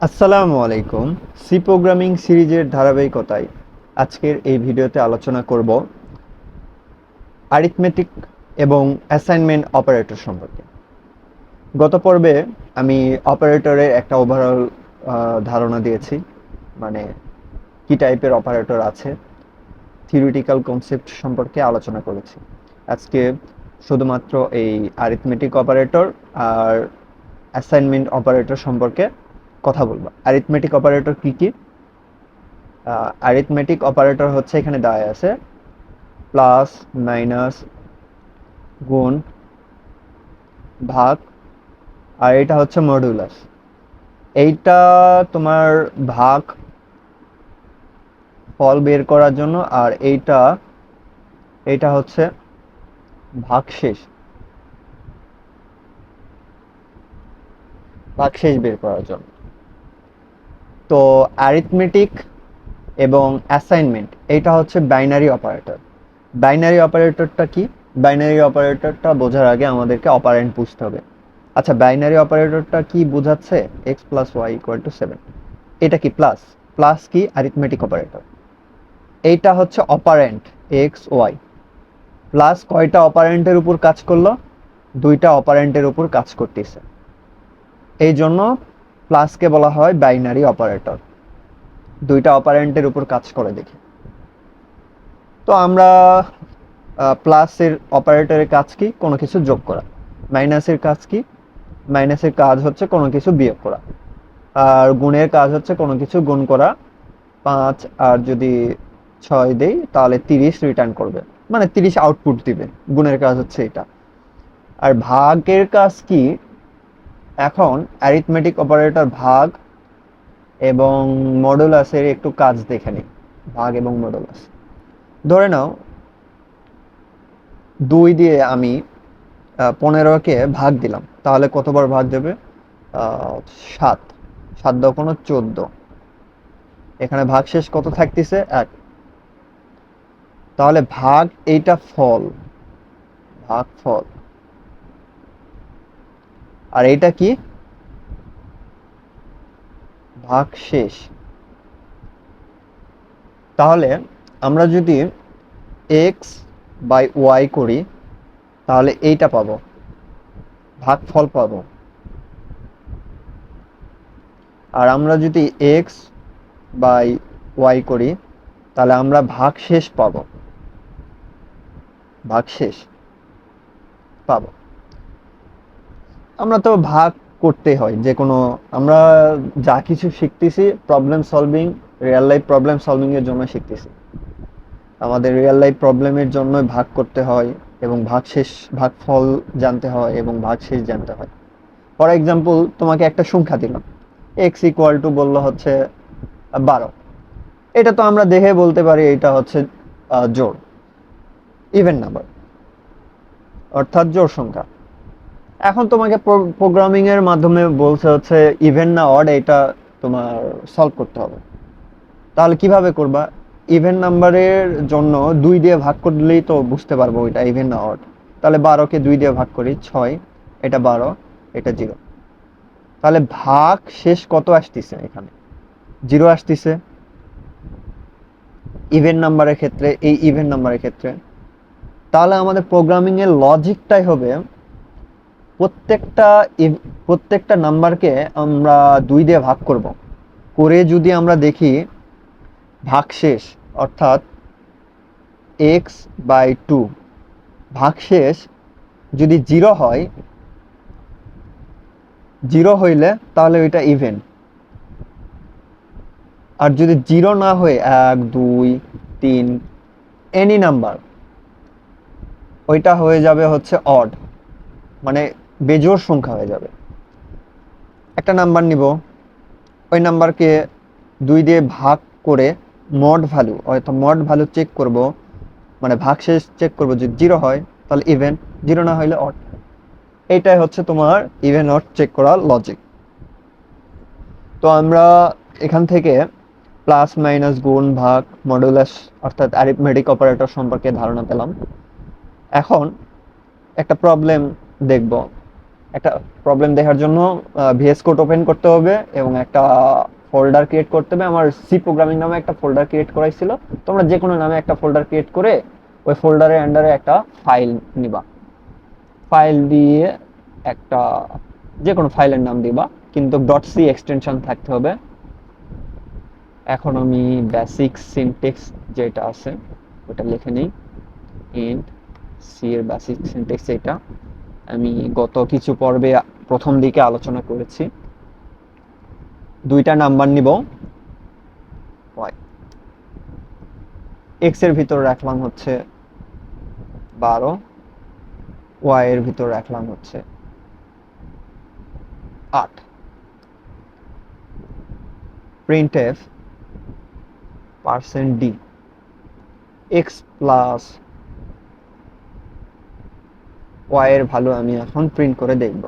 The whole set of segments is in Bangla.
আসসালামু আলাইকুম। সি প্রোগ্রামিং সিরিজের ধারাবাহিকতায় আজকের এই ভিডিওতে আলোচনা করব অ্যারিথমেটিক এবং অ্যাসাইনমেন্ট অপারেটর সম্পর্কে। গত পর্বে আমি অপারেটরের একটা ওভারঅল ধারণা দিয়েছি, মানে কি টাইপের অপারেটর আছে, থিওরিটিক্যাল কনসেপ্ট সম্পর্কে আলোচনা করেছি। আজকে শুধুমাত্র এই অ্যারিথমেটিক অপারেটর আর অ্যাসাইনমেন্ট অপারেটর সম্পর্কে কথা বলবো। অ্যারিথমেটিক অপারেটর কি কি? অ্যারিথমেটিক অপারেটর হচ্ছে এখানে দেওয়া আছে প্লাস, মাইনাস, গুণ, ভাগ, আর এটা হচ্ছে মডুলাস। এইটা তোমার ভাগ ফল বের করার জন্য, আর এইটা হচ্ছে ভাগশেষ বের করার জন্য। তো অ্যারিথমেটিক এবং অ্যাসাইনমেন্ট এইটা হচ্ছে বাইনারি অপারেটর। বাইনারি অপারেটরটা কি? বাইনারি অপারেটরটা বোঝার আগে আমাদেরকে অপারেন্ট বুঝতে হবে। আচ্ছা, বাইনারি অপারেটরটা কি বোঝাচ্ছে? X plus y equal to 7। এটা কি প্লাস? প্লাস কি অ্যারিথমেটিক অপারেটর? এইটা হচ্ছে অপারেন্ট এক্স ওয়াই। প্লাস কয়টা অপারেন্টের উপর কাজ করলো? দুইটা অপারেন্টের উপর কাজ করতেছে, এই জন্য প্লাসকে বলা হয় বাইনারি অপারেটর। দুইটা অপারেন্টের উপর কাজ করে দেখি। তো আমরা প্লাসের অপারেটরের কাজ কি? কোনো কিছু যোগ করা। মাইনাসের কাজ কি? মাইনাসের কাজ হচ্ছে কোনো কিছু বিয়োগ করা। আর গুণের কাজ হচ্ছে কোনো কিছু গুণ করা। 5 আর যদি 6 দেই তাহলে 30 রিটার্ন করবে, মানে 30 আউটপুট দিবে। গুণের কাজ হচ্ছে এটা। আর ভাগের কাজ কি? এখন অ্যারিথমেটিক অপারেটর ভাগ এবং মডুলাসের একটু কাজ দেখে নিই। ভাগ এবং মডুলাস, ধরে নাও 2 দিয়ে আমি 15কে ভাগ দিলাম, তাহলে কতবার ভাগ দেবে? 7। 7 দাও কোনো 14। এখানে ভাগশেষ কত থাকতেছে? 1। তাহলে ভাগ, এইটা ফল, ভাগ ফল। আর এইটা কি? ভাগশেষ। তাহলে আমরা যদি এক্স বাই ওয়াই করি তাহলে এইটা পাবো, ভাগফল পাবো। আর আমরা যদি এক্স বাই ওয়াই করি তাহলে আমরা ভাগশেষ পাবো, ভাগশেষ পাবো। আমরা তো ভাগ করতে হয় যে কোনো, আমরা যা কিছু শিখতেছি problem solving, real life problem solving এর জন্য শিখতেছি। আমাদের রিয়েল লাইফ প্রবলেমের জন্য ভাগ করতে হয় এবং ভাগশেষ, ভাগফল জানতে হয় এবং ভাগশেষ জানতে হয়। ফর এক্সাম্পল, তোমাকে একটা সংখ্যা দিলাম, এক্স ইকুয়াল টু বললো হচ্ছে 12। এটা তো আমরা দেখে বলতে পারি এটা হচ্ছে জোড়, ইভেন নাম্বার, অর্থাৎ জোড় সংখ্যা। এখন তোমাকে প্রোগ্রামিং এর মাধ্যমে বলছে হচ্ছে ইভেন না অড, এটা তোমার সলভ করতে হবে। তাহলে কিভাবে করবা? ইভেন নাম্বারের জন্য 2 দিয়ে ভাগ করলেই তো বুঝতে পারবো এটা ইভেন না অড। তাহলে 12কে 2 দিয়ে ভাগ করি, 6। এটা 12, এটা 0। তাহলে ভাগ শেষ কত আসতেছে? এখানে 0 আসতেছে ইভেন নাম্বারের ক্ষেত্রে, এই ইভেন নাম্বারের ক্ষেত্রে। তাহলে আমাদের প্রোগ্রামিং এর লজিকটাই হবে প্রত্যেকটা প্রত্যেকটা নাম্বারকে আমরা 2 দিয়ে ভাগ করব, করে যদি আমরা দেখি ভাগশেষ, অর্থাৎ এক্স বাই 2, ভাগশেষ যদি 0 হয়, 0 হইলে তাহলে ওইটা ইভেন। আর যদি 0 না হয়ে 1 2 3 এনি নাম্বার, ওইটা হয়ে যাবে হচ্ছে অড, মানে বেজোড় সংখ্যা হয়ে যাবে। একটা নাম্বার নিব, ওই নাম্বারকে 2 দিয়ে ভাগ করে মড ভ্যালু, অর্থাৎ মড ভ্যালু চেক করব, মানে ভাগশেষ চেক করব। যদি 0 হয় তাহলে ইভেন, 0 না হইলে অড। এইটাই হচ্ছে তোমার ইভেন অড চেক করার লজিক। তো আমরা এখান থেকে প্লাস, মাইনাস, গুণ, ভাগ, মডুলাস অর্থাৎ অ্যারিথমেটিক অপারেটর সম্পর্কে ধারণা পেলাম। এখন একটা প্রবলেম দেখব। একটা প্রবলেম দেখার জন্য ভিএস কোড ওপেন করতে হবে এবং একটা ফোল্ডার ক্রিয়েট করতে হবে। আমার সি প্রোগ্রামিং নামে একটা ফোল্ডার ক্রিয়েট করাইছিল। তোমরা যে কোনো নামে একটা ফোল্ডার ক্রিয়েট করে ওই ফোল্ডারের আন্ডারে একটা ফাইল নিবা, ফাইল দিয়ে একটা যে কোনো ফাইলের নাম দিবা, কিন্তু ডট সি এক্সটেনশন থাকতে হবে। এখন আমি বেসিক সিনটেক্স যেটা আছে ওটা লিখে নিই। ইন্ট সি এর বেসিক সিনটেক্স এটা আমি গত কিছু পর্বে প্রথম দিকে আলোচনা করেছি। দুইটা নাম্বার নিব, ওয়াই এক্স এর ভিতর রাখলাম হচ্ছে 12, ওয়াই এর ভিতর রাখলাম হচ্ছে 8। printf %d x plus y এর ভ্যালু আমি এখন প্রিন্ট করে দেখব।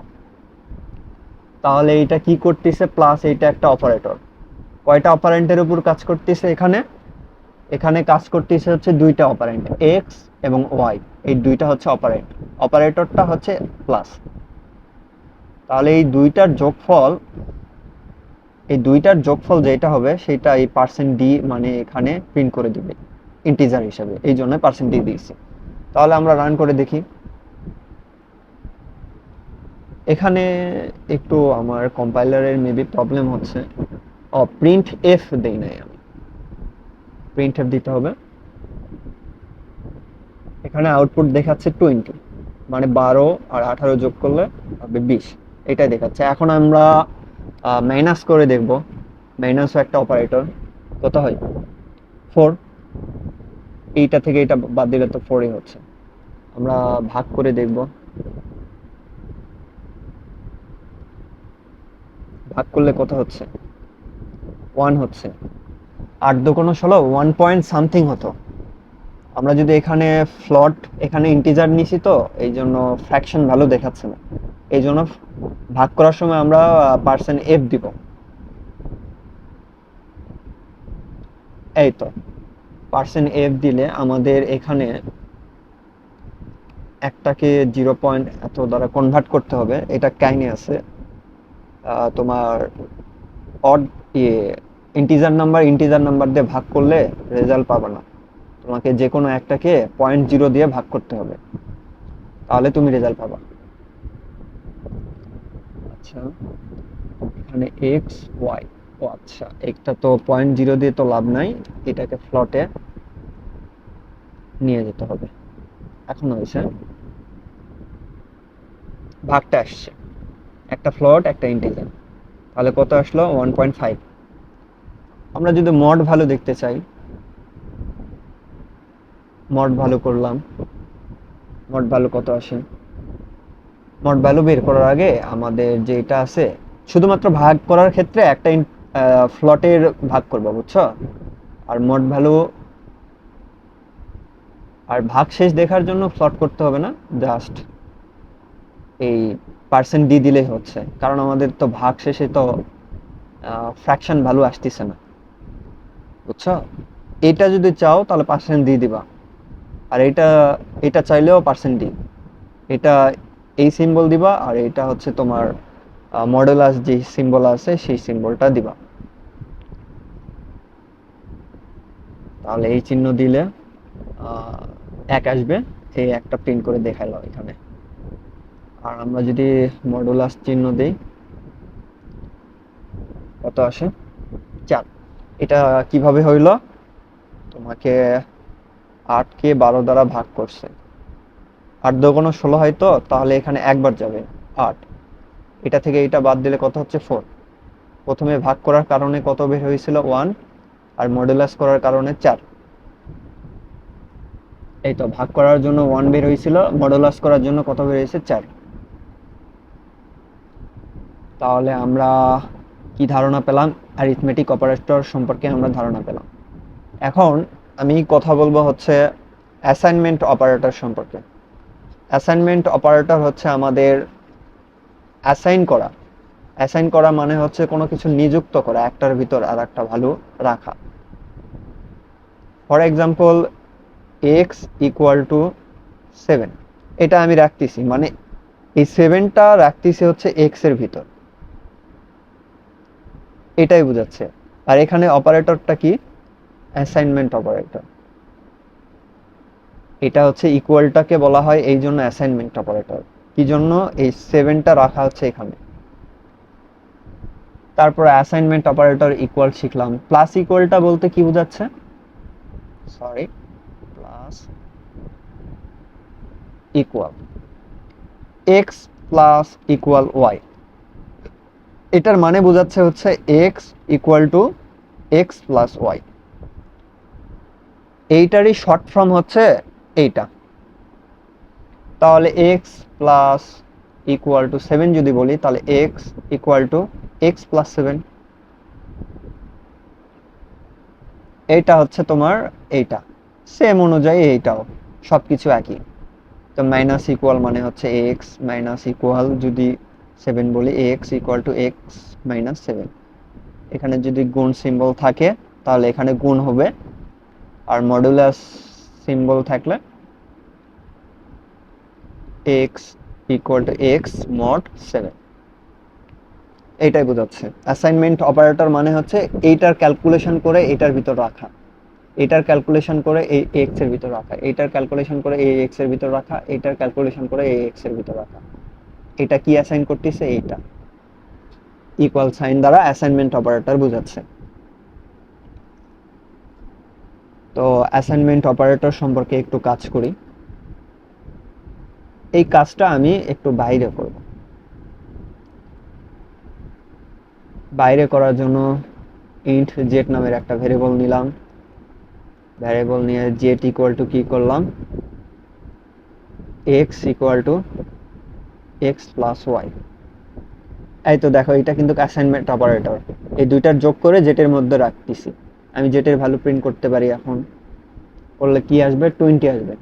তাহলে এটা কি করতেছে, প্লাস এইটা একটা অপারেটর, কয়টা অপারেন্টের উপর কাজ করতেছে এখানে? এখানে কাজ করতেছে হচ্ছে দুইটা অপারেন্ট, এক্স এবং ওয়াই, এই দুইটা হচ্ছে অপারেন্ট, অপারেটরটা হচ্ছে প্লাস। তাহলে এই দুইটার যোগফল যেটা হবে সেটা এই %d মানে এখানে প্রিন্ট করে দিবে ইন্টিজার হিসাবে, এই জন্য %d দিয়েছি। তাহলে আমরা রান করে দেখি। এখানে একটু আমার কম্পাইলারের মেবি প্রবলেম হচ্ছে। প্রিন্ট এফ দেই নাই আমি, প্রিন্ট এফ দিতে হবে। এখানে আউটপুট দেখাচ্ছে 20, মানে 12 আর 18 যোগ করলে হবে 20, এটাই দেখাচ্ছে। এখন আমরা মাইনাস করে দেখব, মাইনাসও একটা অপারেটর, কত হয়? 4। এইটা থেকে এটা বাদ দিলে তো 4ই হচ্ছে। আমরা ভাগ করে দেখব, ভাগ করলে কত হচ্ছে? 1 হচ্ছে। 8 দুগুণ 16, 1 পয়েন্ট সামথিং হতো। আমরা যদি এখানে ফ্লট, এখানে ইন্টিজার নিছি তো এই জন্য ফ্র্যাকশন ভ্যালু দেখাচ্ছে না, এই জন্য ভাগ করার সময় আমরা %f দিব। এই তো %f দিলে আমাদের এখানে একটাকে 0 পয়েন্ট এত দ্বারা কনভার্ট করতে হবে। এটা কাইনে আছে তোমার অড ইন্টিজার নাম্বার দিয়ে ভাগ করলে রেজাল্ট পাবে না, তোমাকে যে কোনো একটাকে 0.0 দিয়ে ভাগ করতে হবে, তাহলে তুমি রেজাল্ট পাবা। আচ্ছা, এখানে এক্স ওয়াই, ও আচ্ছা, একটা তো 0.0 দিয়ে তো লাভ নাই, এটাকে ফ্লটে নিয়ে যেতে হবে। এখন হয়েছে, ভাগটা আসছে, একটা ফ্লট একটা ইন্টিজার, তাহলে কত আসলো? 1.5। আমরা যদি মড ভ্যালু দেখতে চাই, মড ভ্যালু করলাম, মড ভ্যালু কত আসে? মড ভ্যালু বের করার আগে আমাদের যেটা আছে, শুধুমাত্র ভাগ করার ক্ষেত্রে একটা ফ্লটের ভাগ করবো, বুঝছো? আর মড ভ্যালু আর ভাগ শেষ দেখার জন্য ফ্লট করতে হবে না, জাস্ট এই %d দিলেই হচ্ছে, কারণ আমাদের তো ভাগ শেষে তো ফ্র্যাকশন ভ্যালু আসতেছে না, বুঝছো? এটা যদি চাও তাহলে %d দিবা, আর এটা চাইলেও %d, এটা এই সিম্বল দিবা, আর এটা হচ্ছে তোমার মডুলাস যে সিম্বল আছে সেই সিম্বলটা দিবা। তাহলে এই চিহ্ন দিলে 1 আসবে, এই একটা প্রিন্ট করে দেখাইলাম এখানে। আর আমরা যদি মডুলাস চিহ্ন দেই, কত আসে? 4। এটা কিভাবে হইলো? তোমাকে 8 কে 12 দ্বারা ভাগ করছে, 8 দুগুণ 16 হয় তো, তাহলে এখানে একবার যাবে 8, এটা থেকে এটা বাদ দিলে কত হচ্ছে? 4। প্রথমে ভাগ করার কারণে কত বের হয়েছিল? 1, আর মডুলাস করার কারণে 4। এই তো ভাগ করার জন্য 1 বের হয়েছিল, মডুলাস করার জন্য কত বের হয়েছে? 4। তাহলে আমরা কি ধারণা পেলাম? অ্যারিথমেটিক অপারেটর সম্পর্কে আমরা ধারণা পেলাম। এখন আমি কথা বলবো হচ্ছে অ্যাসাইনমেন্ট অপারেটর সম্পর্কে। অ্যাসাইনমেন্ট অপারেটর হচ্ছে আমাদের অ্যাসাইন করা মানে হচ্ছে কোনো কিছু নিযুক্ত করা, একটার ভিতর আর একটা ভ্যালু রাখা। ফর এক্সাম্পল x = 7, এটা আমি রাখতেছি, মানে এই 7টা রাখতেছি হচ্ছে এক্স এর ভিতর, এটাই বোঝাচ্ছে। আর এখানে অপারেটরটা কি? Assignment operator. এটা হচ্ছে ইকুয়ালটাকে বলা হয় এই জন্য অ্যাসাইনমেন্ট অপারেটর। কি জন্য? এই 7টা রাখা হচ্ছে এখানে। তারপর অ্যাসাইনমেন্ট অপারেটর ইকুয়াল শিখলাম। প্লাস ইকুয়ালটা বলতে কি বোঝাচ্ছে? Sorry, plus equal X plus equal Y, এটার মানে বোঝাচ্ছে হচ্ছে X equal to x plus Y. এইটারই শর্ট ফর্ম হচ্ছে এইটা। তাহলে এক্স প্লাস ইকুয়াল টু 7 যদি বলি, তাহলে x equal to x plus 7। এইটা হচ্ছে তোমার এইটা, সেম অনুযায়ী এইটাও সবকিছু একই। তো মাইনাস ইকুয়াল মানে হচ্ছে এক্স মাইনাস ইকুয়াল, যদি 7 বলি x equal to x minus 7। এখানে যদি গুণ সিম্বল থাকে তাহলে এখানে গুণ হবে, আর মডুলাস সিম্বল থাকলে x equal to x mod 7। এইটাই বোঝাচ্ছে। অ্যাসাইনমেন্ট অপারেটর মানে হচ্ছে এইটার ক্যালকুলেশন করে এটার ভিতর রাখা, এটার ক্যালকুলেশন করে এই এক্স এর ভিতর রাখা, এটার ক্যালকুলেশন করে এই এক্স এর ভিতর রাখা, এটার ক্যালকুলেশন করে এই এক্স এর ভিতর রাখা। এটা কি অ্যাসাইন করতেছে? এইটা ইকুয়াল সাইন দ্বারা অ্যাসাইনমেন্ট অপারেটর বোঝাচ্ছে। তো অ্যাসাইনমেন্ট অপারেটর সম্পর্কে একটু কাজ করি। এই কাজটা আমি একটু বাইরে করব। বাইরে করার জন্য ইন্ট জেট নামের একটা ভেরিয়েবল নিলাম। ভ্যারিয়েবল নিয়ে জেট ইকুয়াল টু কি করলাম? X equal to x plus y. এই তো দেখো, এটা কিন্তু অ্যাসাইনমেন্ট অপারেটর। এই দুইটার যোগ করে জেটের মধ্যে রাখতেছি। আমি জেটের ভ্যালু প্রিন্ট করতে পারি এখন। করলে কি আসবে? 20 আসবে।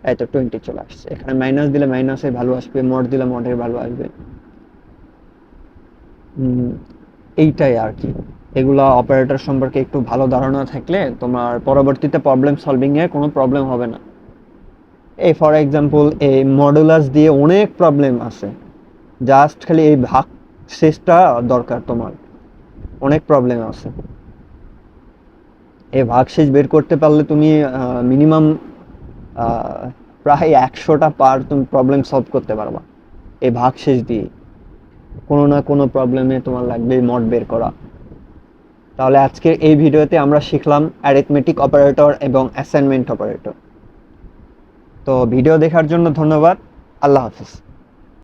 এই তো 20 চলে আসছে। এখানে মাইনাস দিলে মাইনাসের ভ্যালু আসবে, মড দিলে মডের ভ্যালু আসবে। এইটাই আর কি। এগুলা অপারেটর সম্পর্কে একটু ভালো ধারণা থাকলে তোমার পরবর্তীতে প্রবলেম সলভিং এ কোনো প্রবলেম হবে না। এই ফর এক্সাম্পল এই মডুলাস দিয়ে অনেক প্রবলেম আছে, জাস্ট খালি এই ভাগ শেষটা দরকার তোমার। অনেক প্রবলেম আছে, এই ভাগ শেষ বের করতে পারলে তুমি মিনিমাম প্রায় 100টা পার তুমি প্রবলেম সলভ করতে পারবা এই ভাগ শেষ দিয়ে। কোনো না কোনো প্রবলেমে তোমার লাগবে মড বের করা। তাহলে আজকের এই ভিডিওতে আমরা শিখলাম অ্যারিথমেটিক অপারেটর এবং অ্যাসাইনমেন্ট অপারেটর। তো ভিডিও দেখার জন্য ধন্যবাদ। আল্লাহ হাফিজ।